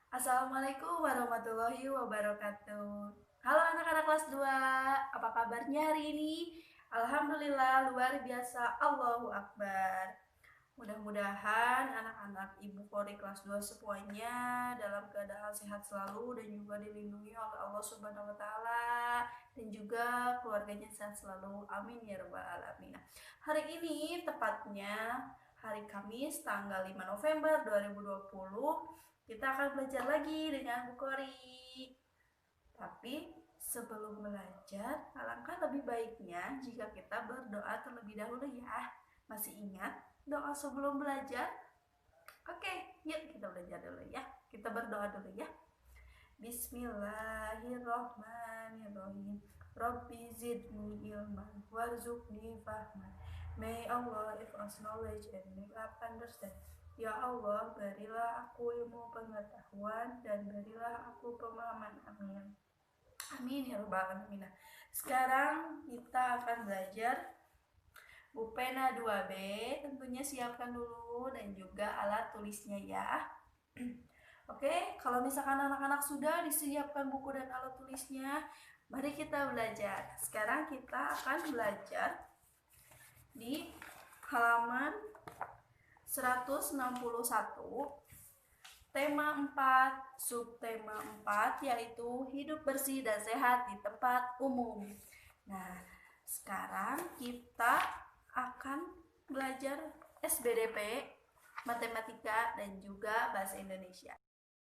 Assalamualaikum warahmatullahi wabarakatuh. Halo anak-anak kelas 2, apa kabarnya hari ini? Alhamdulillah luar biasa, Allahu Akbar. Mudah-mudahan anak-anak Ibu Kori kelas 2 semuanya dalam keadaan sehat selalu dan juga dilindungi oleh Allah Subhanahu wa taala dan juga keluarganya sehat selalu. Amin ya rabbal alamin. Hari ini tepatnya hari Kamis tanggal 5 November 2020 kita akan belajar lagi dengan Bu Kori. Tapi sebelum belajar, alangkah lebih baiknya jika kita berdoa terlebih dahulu ya. Masih ingat doa sebelum belajar? Oke, yuk kita belajar dulu ya. Kita berdoa dulu ya. Bismillahirrahmanirrahim. Rabbi zidni ilman warzuqni fahman. May Allah give us knowledge and make us understand. Ya Allah, berilah aku ilmu pengetahuan dan berilah aku pemahaman. Amin. Amin ya rabbal alamin. Sekarang kita akan belajar pena 2B. Tentunya siapkan dulu dan juga alat tulisnya ya. Oke, kalau misalkan anak-anak sudah disiapkan buku dan alat tulisnya, mari kita belajar. Sekarang kita akan belajar di halaman 161, tema 4, subtema 4, yaitu hidup bersih dan sehat di tempat umum. Nah, sekarang kita akan belajar SBDP, matematika, dan juga bahasa Indonesia.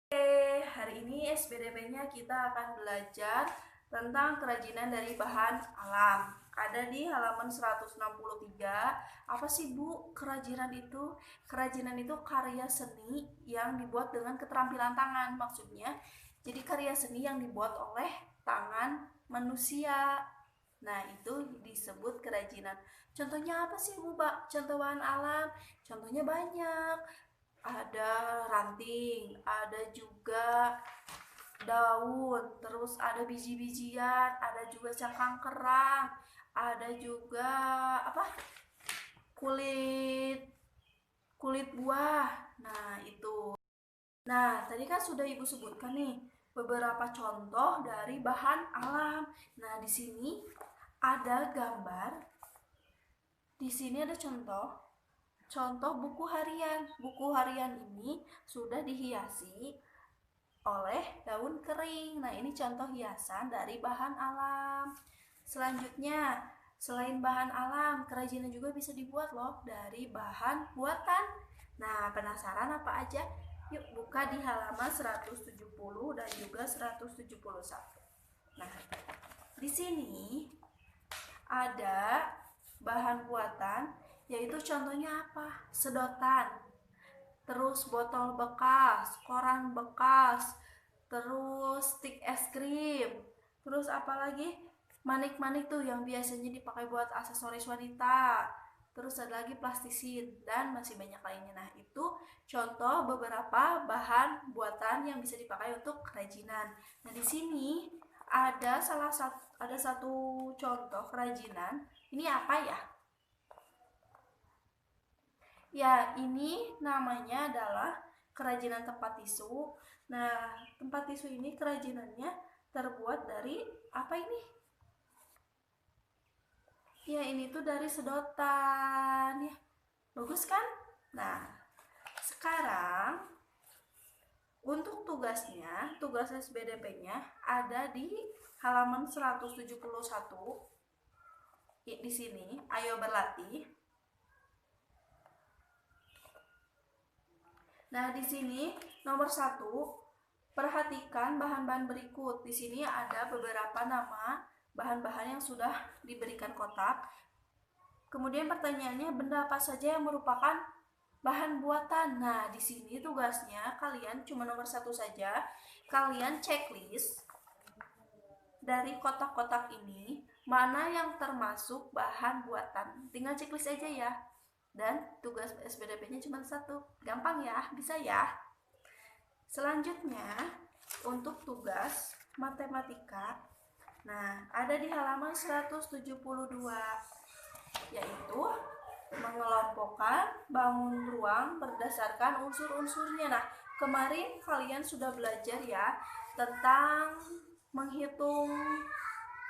Oke, hari ini SBDP-nya kita akan belajar tentang kerajinan dari bahan alam. Ada di halaman 163. Apa sih Bu kerajinan itu? Kerajinan itu karya seni yang dibuat dengan keterampilan tangan, maksudnya. Jadi karya seni yang dibuat oleh tangan manusia. Nah, itu disebut kerajinan. Contohnya apa sih Bu, Pak? Contoh bahan alam? Contohnya banyak. Ada ranting, ada juga daun, terus ada biji-bijian, ada juga cangkang kerang, ada juga kulit buah. Nah, itu. Nah, tadi kan sudah Ibu sebutkan nih beberapa contoh dari bahan alam. Nah, di sini ada gambar. Di sini ada contoh buku harian. Buku harian ini sudah dihiasi oleh daun kering. Nah, ini contoh hiasan dari bahan alam. Selanjutnya, selain bahan alam, kerajinan juga bisa dibuat loh dari bahan buatan. Nah, penasaran apa aja? Yuk buka di halaman 170 dan juga 171. Nah, di sini ada bahan buatan, yaitu contohnya apa? Sedotan, terus botol bekas, koran bekas, terus stik es krim, terus apalagi manik-manik tuh yang biasanya dipakai buat aksesoris wanita, terus ada lagi plastisin dan masih banyak lainnya. Nah, itu contoh beberapa bahan buatan yang bisa dipakai untuk kerajinan. Nah, di sini ada satu contoh kerajinan. Ini apa ya? Ya, ini namanya adalah kerajinan tempat tisu. Nah, tempat tisu ini kerajinannya terbuat dari apa ini? Ya, ini tuh dari sedotan. Ya, bagus kan? Nah, sekarang untuk tugasnya, tugas SBDP-nya ada di halaman 171. Di sini, ayo berlatih. Nah, di sini nomor 1, perhatikan bahan-bahan berikut. Di sini ada beberapa nama bahan-bahan yang sudah diberikan kotak. Kemudian pertanyaannya, benda apa saja yang merupakan bahan buatan? Nah, di sini tugasnya kalian cuma nomor 1 saja. Kalian checklist dari kotak-kotak ini mana yang termasuk bahan buatan. Tinggal checklist aja ya. Dan tugas SBDP-nya cuma 1. Gampang ya, bisa ya. Selanjutnya, untuk tugas matematika, nah, ada di halaman 172, yaitu mengelompokkan bangun ruang berdasarkan unsur-unsurnya. Nah, Kemarin kalian sudah belajar ya tentang menghitung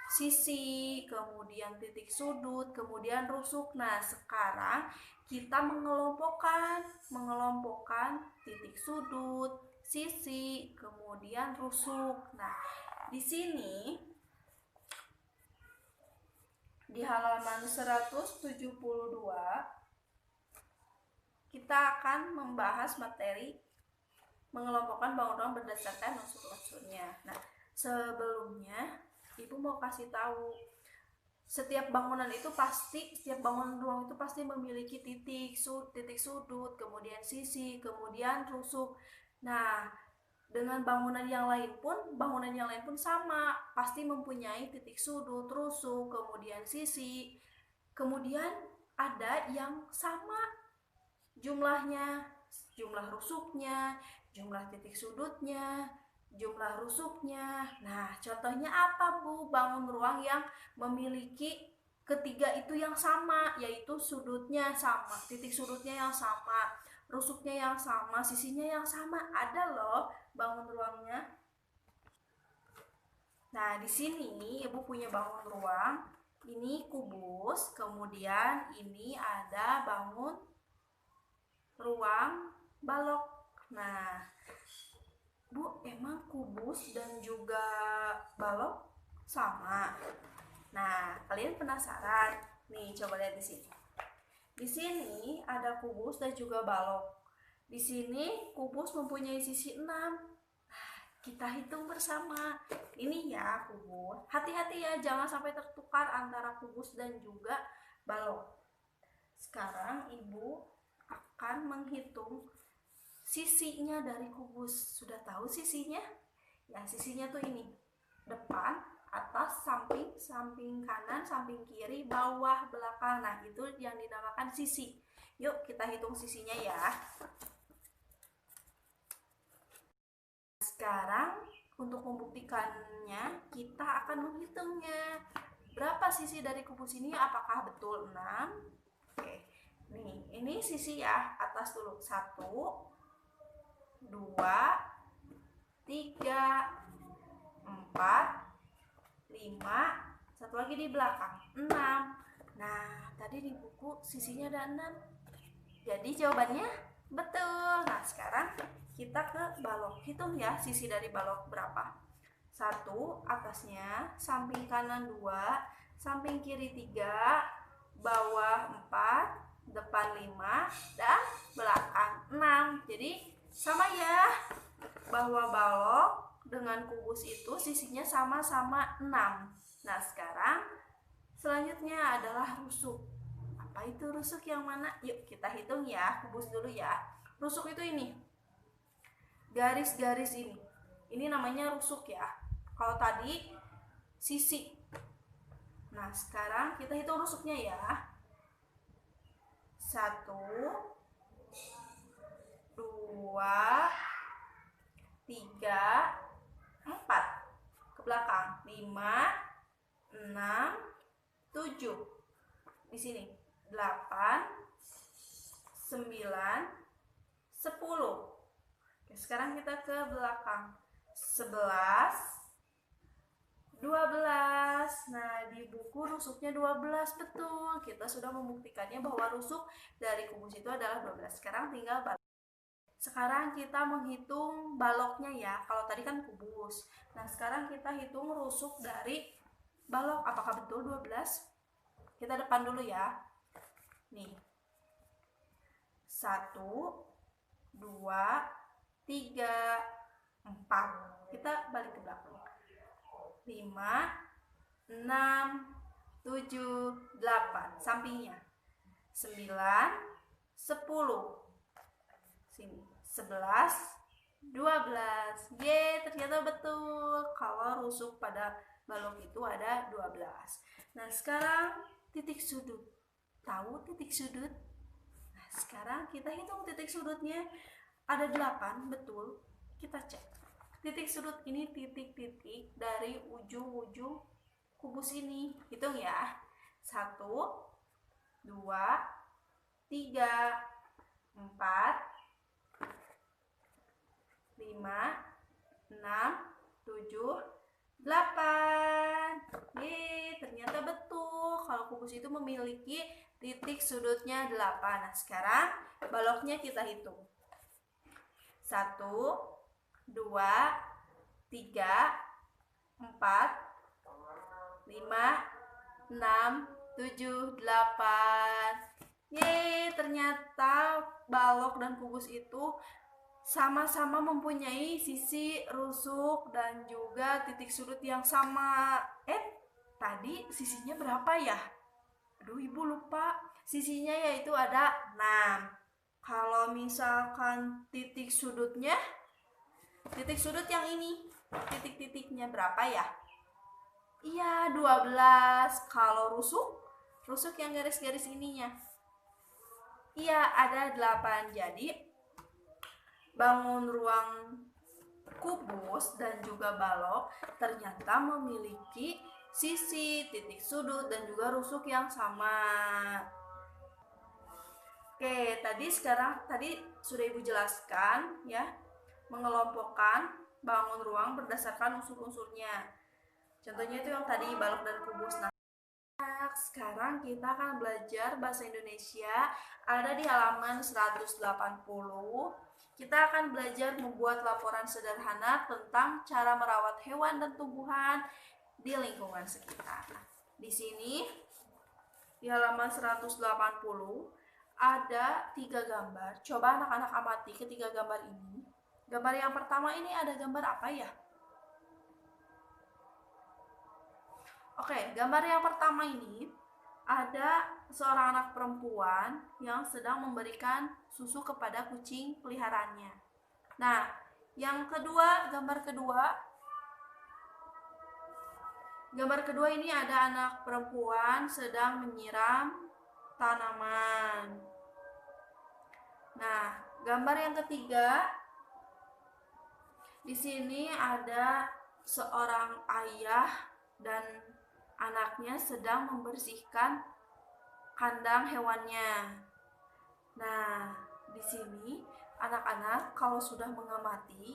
sisi, kemudian titik sudut, kemudian rusuk. Nah, sekarang kita mengelompokkan titik sudut, sisi, kemudian rusuk. Nah, di sini di halaman 172 kita akan membahas materi mengelompokkan bangunan berdasarkan unsur-unsurnya. Nah, sebelumnya Ibu mau kasih tahu, setiap bangunan ruang itu pasti memiliki titik sudut, kemudian sisi, kemudian rusuk. Nah, dengan bangunan yang lain pun sama, pasti mempunyai titik sudut, rusuk, kemudian sisi. Kemudian ada yang sama jumlahnya, jumlah rusuknya, jumlah titik sudutnya, jumlah rusuknya. Nah, contohnya apa, Bu? Bangun ruang yang memiliki ketiga itu yang sama, yaitu sudutnya sama, titik sudutnya yang sama, rusuknya yang sama, sisinya yang sama. Ada loh bangun ruangnya. Nah, di sini Ibu punya bangun ruang. Ini kubus, kemudian ini ada bangun ruang balok. Nah, Bu, emang kubus dan juga balok sama? Nah, kalian penasaran? Nih, coba lihat di sini. Di sini ada kubus dan juga balok. Di sini kubus mempunyai sisi 6. Nah, kita hitung bersama. Ini ya kubus. Hati-hati ya, jangan sampai tertukar antara kubus dan juga balok. Sekarang Ibu akan menghitung sisinya dari kubus. Sudah tahu sisinya? Ya, sisinya tuh ini. Depan, atas, samping, samping kanan, samping kiri, bawah, belakang. Nah, itu yang dinamakan sisi. Yuk, kita hitung sisinya ya. Sekarang, untuk membuktikannya, kita akan menghitungnya. Berapa sisi dari kubus ini? Apakah betul 6? Oke. Nih, ini sisi ya. Atas dulu. 1, 2, 3, 4, 5, satu lagi di belakang 6. Nah, tadi di buku sisinya ada 6. Jadi jawabannya betul. Nah, sekarang kita ke balok. Hitung ya sisi dari balok berapa. 1, atasnya, samping kanan 2, samping kiri 3, bawah 4, depan 5, dan belakang 6. Jadi sama ya, bahwa balok dengan kubus itu sisinya sama-sama 6. Nah, sekarang selanjutnya adalah rusuk. Apa itu rusuk yang mana? Yuk kita hitung ya, kubus dulu ya. Rusuk itu ini, garis-garis ini. Ini namanya rusuk ya. Kalau tadi sisi. Nah, sekarang kita hitung rusuknya ya. 1, 2, 3, 4. Ke belakang 5, 6, 7. Di sini 8, 9, 10. Oke, sekarang kita ke belakang 11, 12. Nah, di buku rusuknya 12, betul. Kita sudah membuktikannya bahwa rusuk dari kubus itu adalah 12. Sekarang tinggal balok. Sekarang kita menghitung baloknya ya. Kalau tadi kan kubus. Nah, sekarang kita hitung rusuk dari balok. Apakah betul 12? Kita depan dulu ya. Nih. 1, 2, 3, 4. Kita balik ke belakang. 5, 6, 7, 8. Sampingnya. 9, 10. Sini. 11, 12. Ternyata betul. Kalau rusuk pada balok itu ada 12. Nah, sekarang titik sudut. Tahu titik sudut? Nah, sekarang kita hitung titik sudutnya. Ada 8, betul. Kita cek. Titik sudut ini titik-titik dari ujung-ujung kubus ini. Hitung ya. 1, 2, 3, 4, 5, 6, 7, 8. Ternyata betul kalau kubus itu memiliki titik sudutnya 8. Nah, sekarang baloknya kita hitung. 1, 2, 3, 4, 5, 6, 7, 8. Ternyata balok dan kubus itu sama-sama mempunyai sisi rusuk dan juga titik sudut yang sama. Tadi sisinya berapa ya? Aduh, Ibu lupa. Sisinya yaitu ada 6. Kalau misalkan titik sudut yang ini, titik-titiknya berapa ya? Iya, 12. Kalau rusuk yang garis-garis ininya, iya, ada 8. Jadi bangun ruang kubus dan juga balok ternyata memiliki sisi, titik sudut, dan juga rusuk yang sama. Oke, tadi sudah Ibu jelaskan ya, mengelompokkan bangun ruang berdasarkan unsur-unsurnya. Contohnya itu yang tadi balok dan kubus. Nah, sekarang kita akan belajar bahasa Indonesia. Ada di halaman 180. Kita akan belajar membuat laporan sederhana tentang cara merawat hewan dan tumbuhan di lingkungan sekitar. Di sini di halaman 180 ada 3 gambar. Coba anak-anak amati ketiga gambar ini. Gambar yang pertama ini ada gambar apa ya? Oke, gambar yang pertama ini ada seorang anak perempuan yang sedang memberikan susu kepada kucing peliharaannya. Nah, yang kedua, gambar kedua ini ada anak perempuan sedang menyiram tanaman. Nah, gambar yang ketiga, di sini ada seorang ayah dan anaknya sedang membersihkan kandang hewannya. Nah, di sini anak-anak kalau sudah mengamati,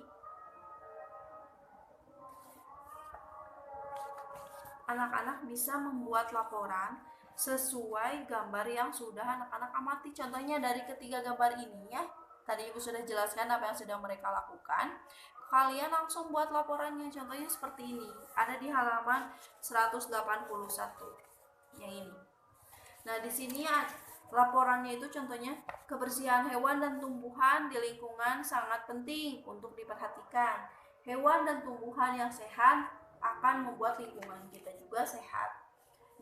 anak-anak bisa membuat laporan sesuai gambar yang sudah anak-anak amati. Contohnya dari ketiga gambar ini ya, tadi Ibu sudah jelaskan apa yang sedang mereka lakukan. Kalian langsung buat laporannya. Contohnya seperti ini, ada di halaman 181 yang ini. Nah, di sini laporannya itu contohnya, kebersihan hewan dan tumbuhan di lingkungan sangat penting untuk diperhatikan. Hewan dan tumbuhan yang sehat akan membuat lingkungan kita juga sehat.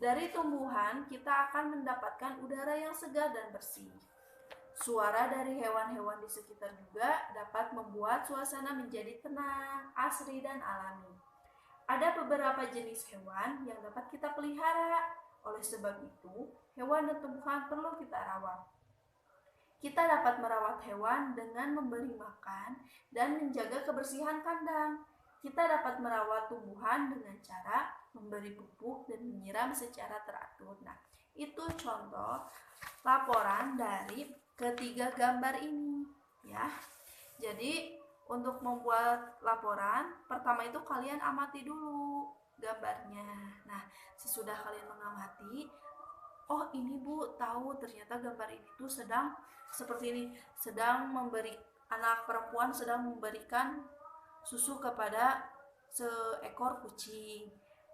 Dari tumbuhan kita akan mendapatkan udara yang segar dan bersih. Suara dari hewan-hewan di sekitar juga dapat membuat suasana menjadi tenang, asri, dan alami. Ada beberapa jenis hewan yang dapat kita pelihara. Oleh sebab itu, hewan dan tumbuhan perlu kita rawat. Kita dapat merawat hewan dengan memberi makan dan menjaga kebersihan kandang. Kita dapat merawat tumbuhan dengan cara memberi pupuk dan menyiram secara teratur. Nah, itu contoh laporan dari ketiga gambar ini ya. Jadi untuk membuat laporan, pertama itu kalian amati dulu gambarnya. Nah, sesudah kalian mengamati, oh ini Bu, tahu ternyata gambar ini tuh sedang seperti ini, anak perempuan sedang memberikan susu kepada seekor kucing.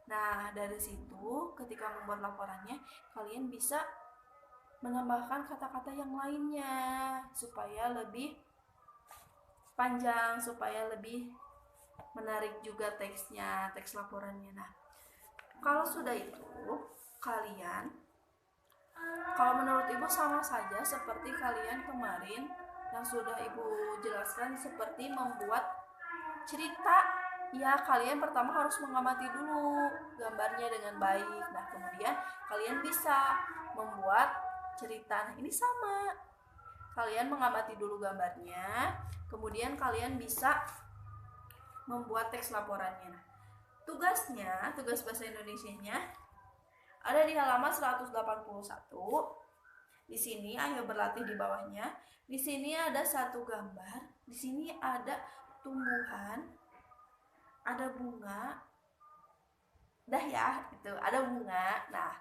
Nah, dari situ ketika membuat laporannya, kalian bisa menambahkan kata-kata yang lainnya supaya lebih panjang, supaya lebih menarik juga teksnya, teks laporannya. Nah, kalau sudah itu, kalau menurut Ibu sama saja seperti kalian kemarin yang sudah Ibu jelaskan, seperti membuat cerita. Ya, kalian pertama harus mengamati dulu gambarnya dengan baik. Nah, kemudian kalian bisa membuat cerita. Nah, ini sama. Kalian mengamati dulu gambarnya, kemudian kalian bisa membuat teks laporannya. Nah, tugas bahasa Indonesianya ada di halaman 181. Di sini ayo berlatih di bawahnya. Di sini ada satu gambar. Di sini ada tumbuhan, ada bunga, dah ya, itu ada bunga. Nah,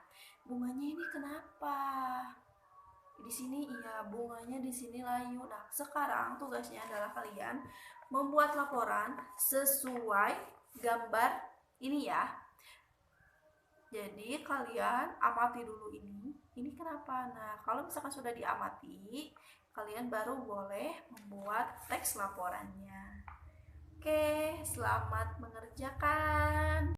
bunganya ini kenapa? Di sini iya, bunganya di sini layu. Nah, sekarang tugasnya adalah kalian membuat laporan sesuai gambar ini ya. Jadi kalian amati dulu ini. Ini kenapa? Nah, kalau misalkan sudah diamati, kalian baru boleh membuat teks laporannya. Oke, selamat mengerjakan.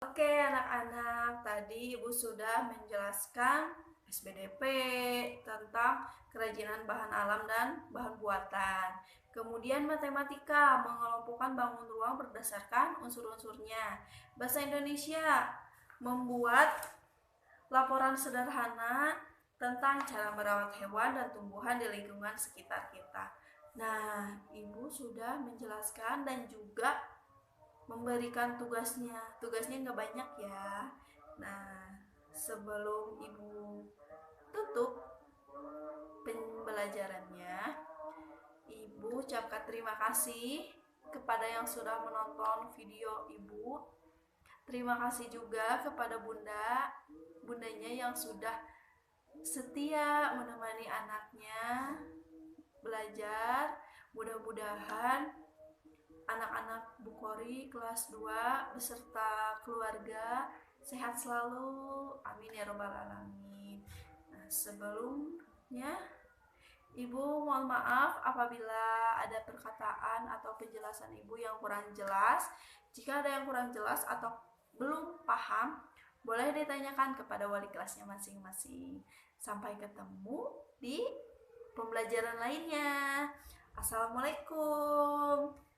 Oke, anak-anak, tadi Ibu sudah menjelaskan SBDP tentang kerajinan bahan alam dan bahan buatan. Kemudian matematika, mengelompokkan bangun ruang berdasarkan unsur-unsurnya. Bahasa Indonesia, membuat laporan sederhana tentang cara merawat hewan dan tumbuhan di lingkungan sekitar kita. Nah, Ibu sudah menjelaskan dan juga memberikan tugasnya. Tugasnya nggak banyak ya. Nah, sebelum Ibu tutup pembelajarannya, Ibu ucapkan terima kasih kepada yang sudah menonton video Ibu. Terima kasih juga kepada bundanya yang sudah setia menemani anaknya belajar. Mudah-mudahan anak-anak Bukhari kelas 2 beserta keluarga sehat selalu. Amin ya robbal alamin. Nah, sebelumnya Ibu mohon maaf apabila ada perkataan atau penjelasan Ibu yang kurang jelas. Jika ada yang kurang jelas atau belum paham, boleh ditanyakan kepada wali kelasnya masing-masing. Sampai ketemu di pembelajaran lainnya. Assalamualaikum.